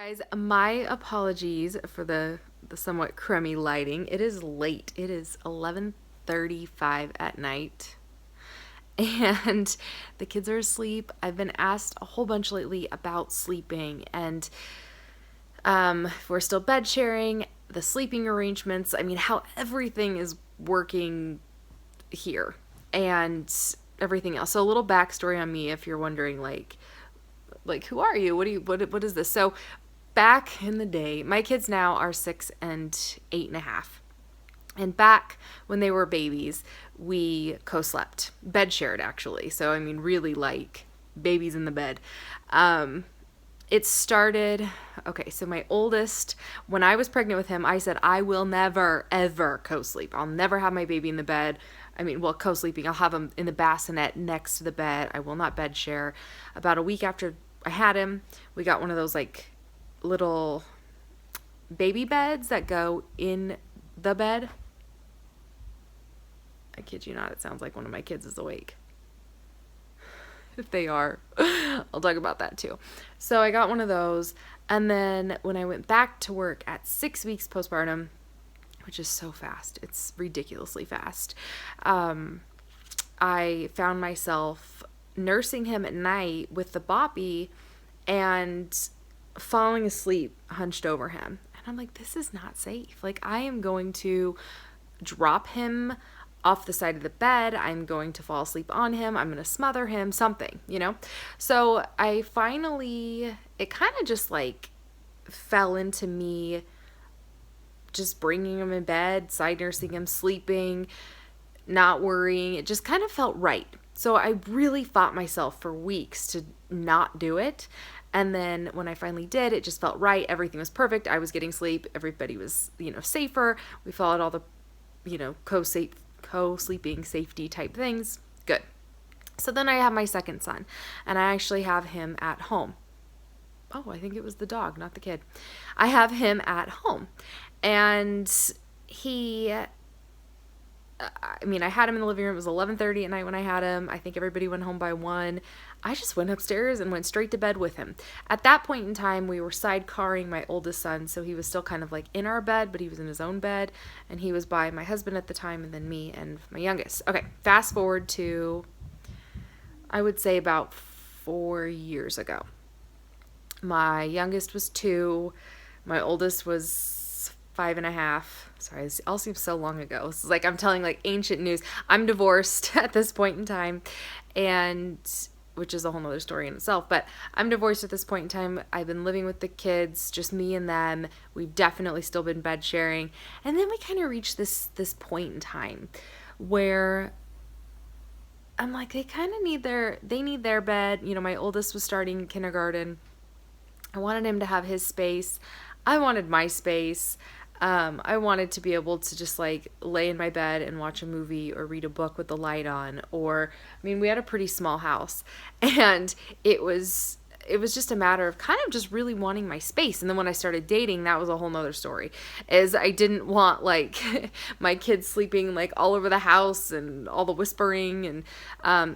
Guys, my apologies for the somewhat crummy lighting. It is late. It is 11:35 at night. And the kids are asleep. I've been asked a whole bunch lately about sleeping and if we're still bed sharing, the sleeping arrangements, I mean how everything is working here and everything else. So a little backstory on me if you're wondering like who are you? What is this? So back in the day, my kids now are 6 and 8.5. And back when they were babies, we co-slept, bed shared actually. So I mean, really like babies in the bed. It started, okay, so my oldest, when I was pregnant with him, I said, I will never, ever co-sleep. I'll never have my baby in the bed. I mean, well, co-sleeping, I'll have him in the bassinet next to the bed. I will not bed share. About a week after I had him, we got one of those like little baby beds that go in the bed. I kid you not, it sounds like one of my kids is awake. If they are, I'll talk about that too. So I got one of those, and then when I went back to work at 6 weeks postpartum, which is so fast, it's ridiculously fast, I found myself nursing him at night with the boppy and falling asleep hunched over him. And I'm like, this is not safe. Like, I am going to drop him off the side of the bed. I'm going to fall asleep on him. I'm going to smother him, something, you know? So I finally, it kind of just like fell into me just bringing him in bed, side nursing him, sleeping, not worrying. It just kind of felt right. So I really fought myself for weeks to not do it. And then when I finally did, it just felt right. Everything was perfect. I was getting sleep. Everybody was, safer. We followed all the, co-sleeping safety type things. Good. So then I have my second son, and I actually have him at home. Oh, I think it was the dog, not the kid. I have him at home, and I had him in the living room. It was 11:30 at night when I had him. I think everybody went home by 1. I just went upstairs and went straight to bed with him. At that point in time, we were sidecarring my oldest son, so he was still kind of like in our bed, but he was in his own bed, and he was by my husband at the time, and then me and my youngest. Okay, fast forward to, I would say about 4 years ago. My youngest was 2. My oldest was 5.5. Sorry, this all seems so long ago. This is like I'm telling like ancient news. I'm divorced at this point in time, and which is a whole nother story in itself, but I'm divorced at this point in time. I've been living with the kids, just me and them. We've definitely still been bed sharing. And then we kind of reached this point in time where I'm like, they need their bed. My oldest was starting kindergarten. I wanted him to have his space. I wanted my space. I wanted to be able to just like lay in my bed and watch a movie or read a book with the light on, we had a pretty small house, and it was just a matter of kind of just really wanting my space. And then when I started dating, that was a whole nother story, is I didn't want like my kids sleeping like all over the house and all the whispering. And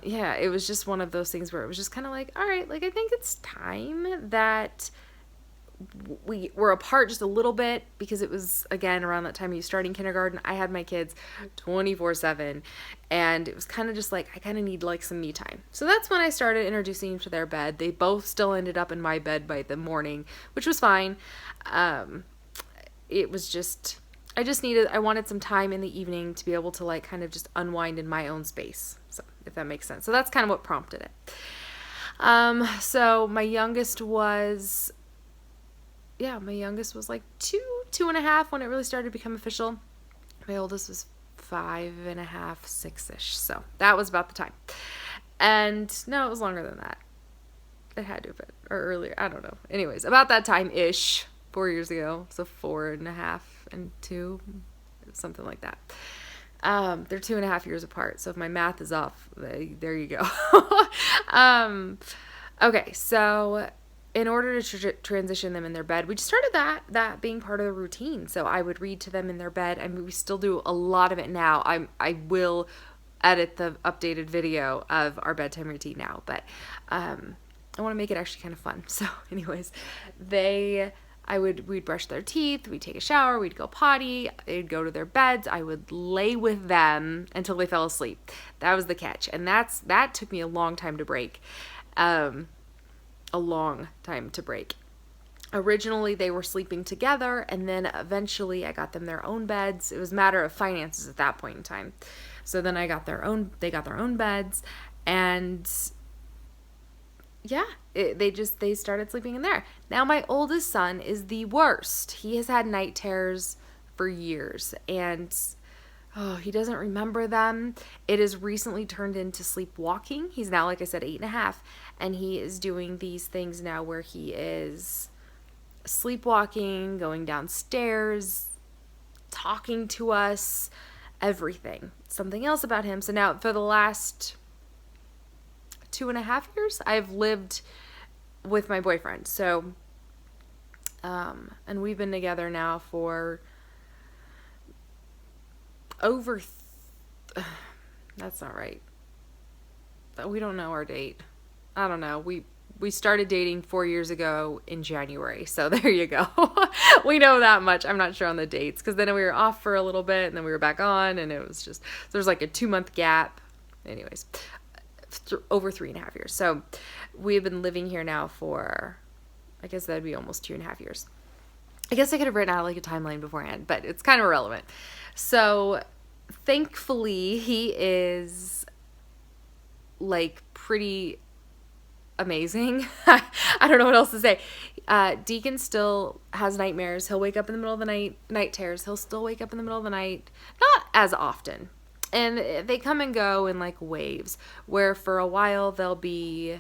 it was just one of those things where it was just kind of like, all right, like I think it's time that we were apart just a little bit, because it was, again, around that time he was starting kindergarten. I had my kids 24/7, and it was kind of just like, I kind of need like some me time. So that's when I started introducing them to their bed. They both still ended up in my bed by the morning, which was fine. It was just, I wanted some time in the evening to be able to like kind of just unwind in my own space. So if that makes sense. So that's kind of what prompted it. So my youngest was like 2.5 when it really started to become official. My oldest was 5.5, 6-ish. So that was about the time. And no, it was longer than that. It had to have been, or earlier. I don't know. Anyways, about that time-ish, 4 years ago. So 4.5 and 2, something like that. They're 2.5 years apart. So if my math is off, there you go. Okay, so in order to transition them in their bed, we just started that being part of the routine. So I would read to them in their bed, and we still do a lot of it now. I will edit the updated video of our bedtime routine now, but I want to make it actually kind of fun. So anyways, we'd brush their teeth, we'd take a shower, we'd go potty, they'd go to their beds, I would lay with them until they fell asleep. That was the catch. And that took me a long time to break. A long time to break. Originally they were sleeping together, and then eventually I got them their own beds. It was a matter of finances at that point in time. So then they got their own beds, and yeah, they started sleeping in there. Now my oldest son is the worst. He has had night terrors for years, and he doesn't remember them. It has recently turned into sleepwalking. He's now, like I said, 8.5, and he is doing these things now where he is sleepwalking, going downstairs, talking to us, everything. Something else about him. So now for the last 2.5 years, I've lived with my boyfriend. So, and we've been together now for over, that's not right. We don't know our date. I don't know. We started dating 4 years ago in January. So there you go. We know that much. I'm not sure on the dates, because then we were off for a little bit and then we were back on, and it was just, there's like a 2-month gap. Anyways, over 3.5 years. So we've been living here now for, I guess that'd be almost 2.5 years. I guess I could have written out like a timeline beforehand, but it's kind of irrelevant. So thankfully he is like pretty amazing. I don't know what else to say. Deacon still has nightmares. He'll wake up in the middle of the night terrors. He'll still wake up in the middle of the night. Not as often. And they come and go in like waves, where for a while they'll be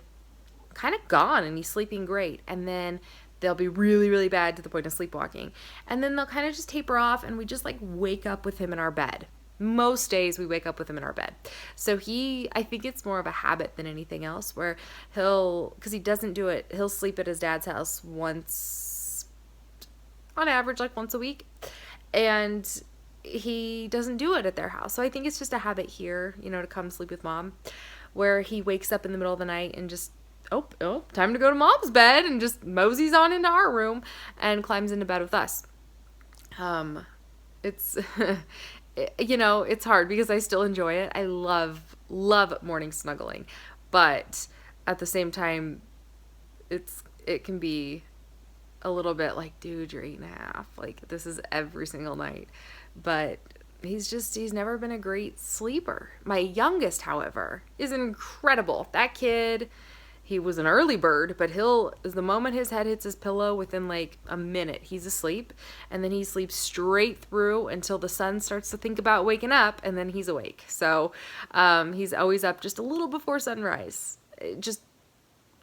kind of gone and he's sleeping great. And then they'll be really, really bad to the point of sleepwalking. And then they'll kind of just taper off, and we just like wake up with him in our bed. Most days we wake up with him in our bed. So I think it's more of a habit than anything else, where because he doesn't do it, he'll sleep at his dad's house once, on average, like once a week. And he doesn't do it at their house. So I think it's just a habit here, to come sleep with mom, where he wakes up in the middle of the night and just, oh, time to go to mom's bed, and just moseys on into our room and climbs into bed with us. It's, it's hard because I still enjoy it. I love morning snuggling, but at the same time, it can be a little bit like, dude, you're 8.5. Like, this is every single night. But he's never been a great sleeper. My youngest, however, is incredible. That kid, he was an early bird, but the moment his head hits his pillow, within like a minute, he's asleep. And then he sleeps straight through until the sun starts to think about waking up, and then he's awake. So he's always up just a little before sunrise. Just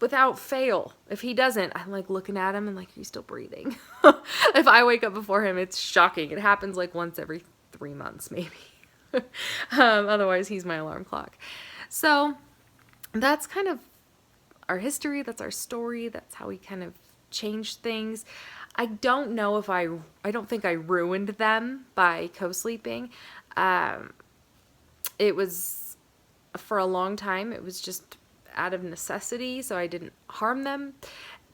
without fail. If he doesn't, I'm like looking at him and like, are you still breathing? If I wake up before him, it's shocking. It happens like once every 3 months, maybe. Otherwise, he's my alarm clock. So that's kind of our history. That's our story. That's how we kind of changed things. I don't know if I don't think I ruined them by co-sleeping. It was, for a long time, it was just out of necessity, so I didn't harm them.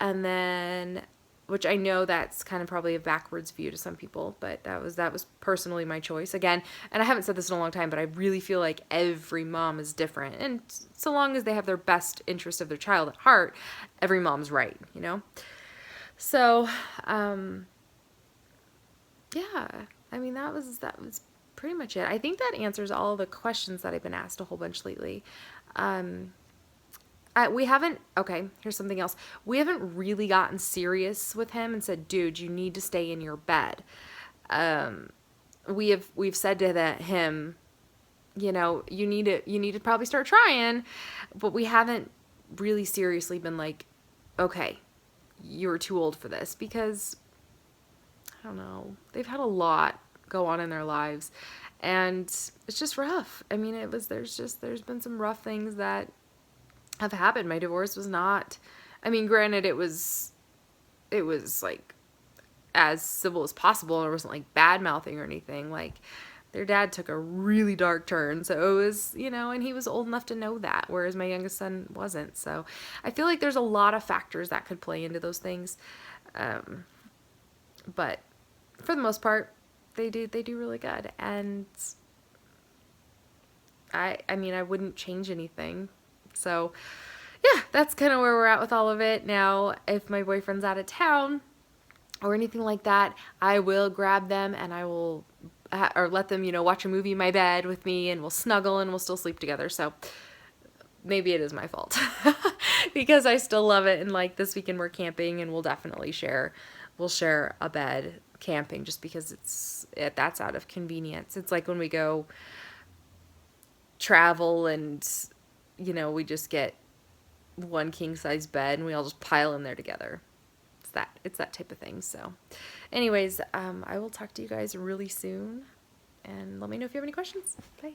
And then, which I know that's kind of probably a backwards view to some people, but that was personally my choice. Again, and I haven't said this in a long time, but I really feel like every mom is different. And so long as they have their best interest of their child at heart, every mom's right, So, yeah, I mean, that was pretty much it. I think that answers all the questions that I've been asked a whole bunch lately. Here's something else. We haven't really gotten serious with him and said, dude, you need to stay in your bed. We've said to him, you need to probably start trying, but we haven't really seriously been like, okay, you're too old for this, because I don't know, they've had a lot go on in their lives, and it's just rough. I mean, there's been some rough things that have happened. My divorce was not, granted, it was like as civil as possible. It wasn't like bad mouthing or anything. Like, their dad took a really dark turn. So it was, and he was old enough to know that, whereas my youngest son wasn't. So I feel like there's a lot of factors that could play into those things. But for the most part, they do really good. And I mean, I wouldn't change anything. So yeah, that's kind of where we're at with all of it. Now, if my boyfriend's out of town or anything like that, I will grab them and I will or let them, watch a movie in my bed with me, and we'll snuggle and we'll still sleep together. So maybe it is my fault because I still love it. And like this weekend we're camping, and we'll definitely we'll share a bed camping just because that's out of convenience. It's like when we go travel and, we just get one king size bed and we all just pile in there together. It's that type of thing. So anyways, I will talk to you guys really soon, and let me know if you have any questions. Bye.